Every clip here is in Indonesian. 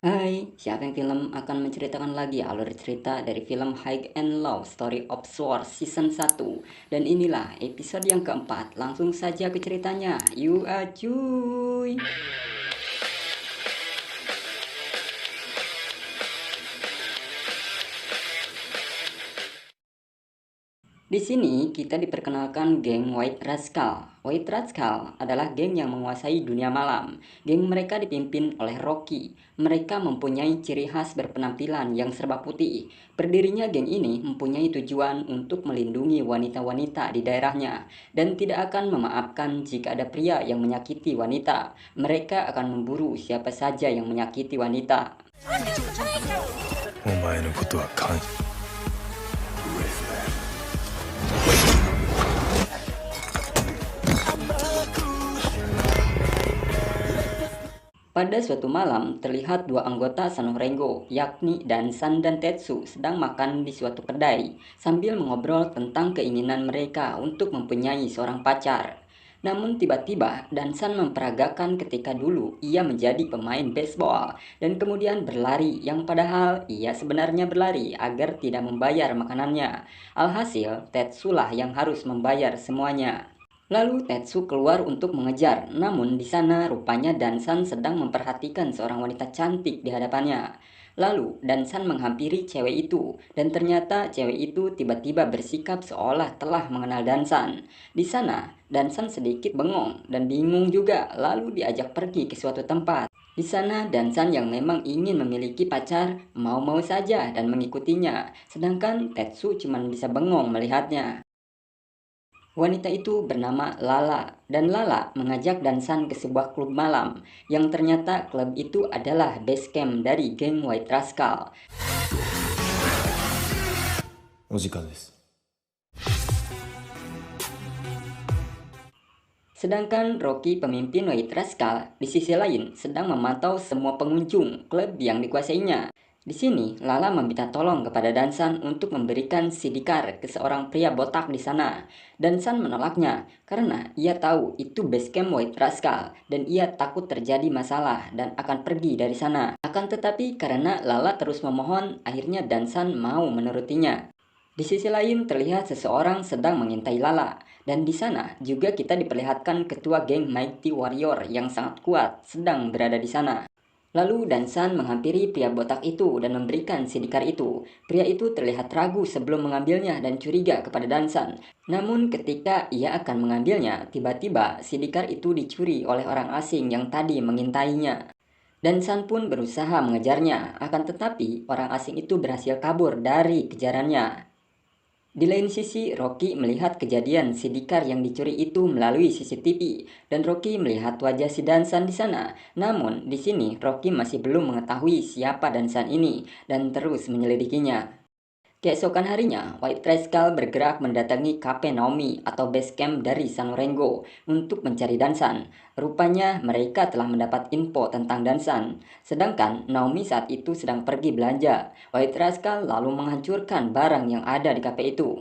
Hai, siapa yang film akan menceritakan lagi alur cerita dari film High and Low Story of Swords Season 1. Dan inilah episode yang keempat, langsung saja ke ceritanya. Yuk cuy. Di sini kita diperkenalkan geng White Rascal. White Rascal adalah geng yang menguasai dunia malam. Geng mereka dipimpin oleh Rocky. Mereka mempunyai ciri khas berpenampilan yang serba putih. Berdirinya geng ini mempunyai tujuan untuk melindungi wanita-wanita di daerahnya dan tidak akan memaafkan jika ada pria yang menyakiti wanita. Mereka akan memburu siapa saja yang menyakiti wanita. Pada suatu malam, terlihat dua anggota Sanorengo, yakni Dansan dan Tetsu, sedang makan di suatu kedai, sambil mengobrol tentang keinginan mereka untuk mempunyai seorang pacar. Namun tiba-tiba, Dansan memperagakan ketika dulu ia menjadi pemain baseball, dan kemudian berlari, yang padahal ia sebenarnya berlari agar tidak membayar makanannya. Alhasil, Tetsu lah yang harus membayar semuanya. Lalu Tetsu keluar untuk mengejar, namun di sana rupanya Dansan sedang memperhatikan seorang wanita cantik di hadapannya. Lalu Dansan menghampiri cewek itu, dan ternyata cewek itu tiba-tiba bersikap seolah telah mengenal Dansan. Di sana, Dansan sedikit bengong dan bingung juga, lalu diajak pergi ke suatu tempat. Di sana Dansan yang memang ingin memiliki pacar mau-mau saja dan mengikutinya, sedangkan Tetsu cuma bisa bengong melihatnya. Wanita itu bernama Lala, dan Lala mengajak Dansan ke sebuah klub malam, yang ternyata klub itu adalah base camp dari geng White Rascal. Sedangkan Rocky, pemimpin White Rascal, di sisi lain sedang memantau semua pengunjung klub yang dikuasainya. Di sini, Lala meminta tolong kepada Dansan untuk memberikan sidikar ke seorang pria botak di sana. Dansan menolaknya karena ia tahu itu base camp White Rascal dan ia takut terjadi masalah dan akan pergi dari sana. Akan tetapi karena Lala terus memohon, akhirnya Dansan mau menurutinya. Di sisi lain terlihat seseorang sedang mengintai Lala, dan di sana juga kita diperlihatkan ketua geng Mighty Warrior yang sangat kuat sedang berada di sana. Lalu Dansan menghampiri pria botak itu dan memberikan sidikar itu. Pria itu terlihat ragu sebelum mengambilnya dan curiga kepada Dansan. Namun ketika ia akan mengambilnya, tiba-tiba sidikar itu dicuri oleh orang asing yang tadi mengintainya. Dansan pun berusaha mengejarnya, akan tetapi orang asing itu berhasil kabur dari kejarannya. Di lain sisi, Rocky melihat kejadian sidikar yang dicuri itu melalui CCTV, dan Rocky melihat wajah si Dansan di sana. Namun, di sini Rocky masih belum mengetahui siapa Dansan ini, dan terus menyelidikinya. Keesokan harinya, White Rascal bergerak mendatangi Cafe Naomi atau base camp dari Sanorengo untuk mencari Dansan. Rupanya mereka telah mendapat info tentang Dansan, sedangkan Naomi saat itu sedang pergi belanja. White Rascal lalu menghancurkan barang yang ada di cafe itu.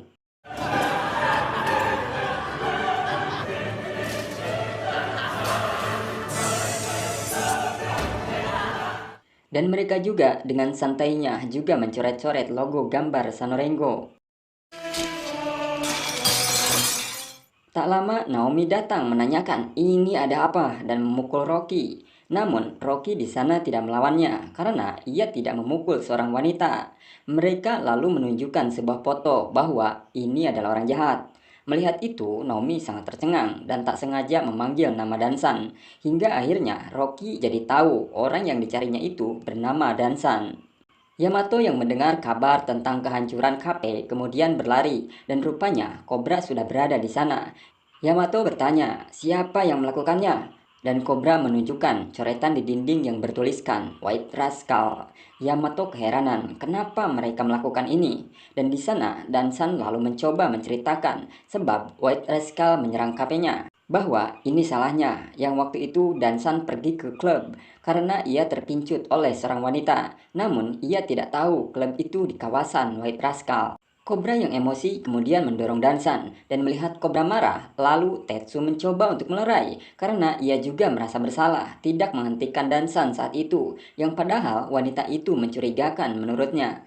Dan mereka juga dengan santainya juga mencoret-coret logo gambar Sanorengo. Tak lama Naomi datang menanyakan ini ada apa dan memukul Rocky. Namun Rocky di sana tidak melawannya karena ia tidak memukul seorang wanita. Mereka lalu menunjukkan sebuah foto bahwa ini adalah orang jahat. Melihat itu, Naomi sangat tercengang dan tak sengaja memanggil nama Dansan. Hingga akhirnya Rocky jadi tahu orang yang dicarinya itu bernama Dansan. Yamato yang mendengar kabar tentang kehancuran kafe kemudian berlari dan rupanya Cobra sudah berada di sana. Yamato bertanya, siapa yang melakukannya? Dan Cobra menunjukkan coretan di dinding yang bertuliskan White Rascal. Yamato keheranan, kenapa mereka melakukan ini? Dan di sana, Dansan lalu mencoba menceritakan sebab White Rascal menyerang kafenya. Bahwa ini salahnya, yang waktu itu Dansan pergi ke klub karena ia terpincut oleh seorang wanita. Namun, ia tidak tahu klub itu di kawasan White Rascal. Kobra yang emosi kemudian mendorong Dansan dan melihat Kobra marah, lalu Tetsu mencoba untuk melerai karena ia juga merasa bersalah tidak menghentikan Dansan saat itu, yang padahal wanita itu mencurigakan menurutnya.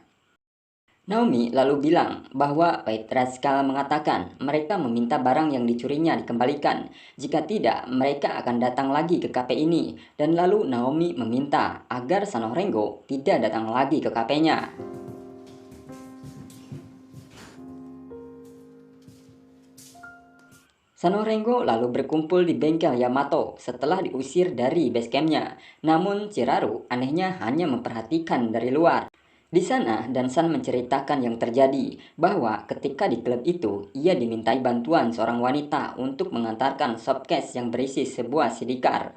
Naomi lalu bilang bahwa Waitrascal mengatakan mereka meminta barang yang dicurinya dikembalikan. Jika tidak, mereka akan datang lagi ke kafe ini. Dan lalu Naomi meminta agar Sanorengo tidak datang lagi ke kafenya. Sanorengo lalu berkumpul di bengkel Yamato setelah diusir dari base campnya. Namun Chiraru anehnya hanya memperhatikan dari luar. Di sana, Dansan menceritakan yang terjadi, bahwa ketika di klub itu, ia dimintai bantuan seorang wanita untuk mengantarkan softcase yang berisi sebuah sidikar.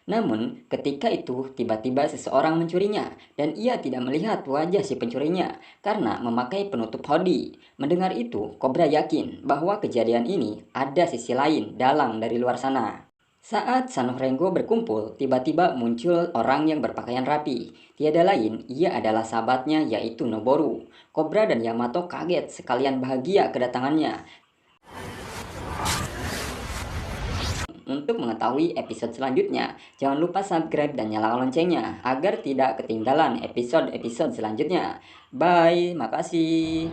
Namun, ketika itu tiba-tiba seseorang mencurinya, dan ia tidak melihat wajah si pencurinya karena memakai penutup hoodie. Mendengar itu, Cobra yakin bahwa kejadian ini ada sisi lain dalang dari luar sana. Saat Sanorengo berkumpul, tiba-tiba muncul orang yang berpakaian rapi. Tiada lain, ia adalah sahabatnya yaitu Noboru. Cobra dan Yamato kaget sekalian bahagia kedatangannya. Untuk mengetahui episode selanjutnya, jangan lupa subscribe dan nyalakan loncengnya agar tidak ketinggalan episode-episode selanjutnya. Bye, makasih.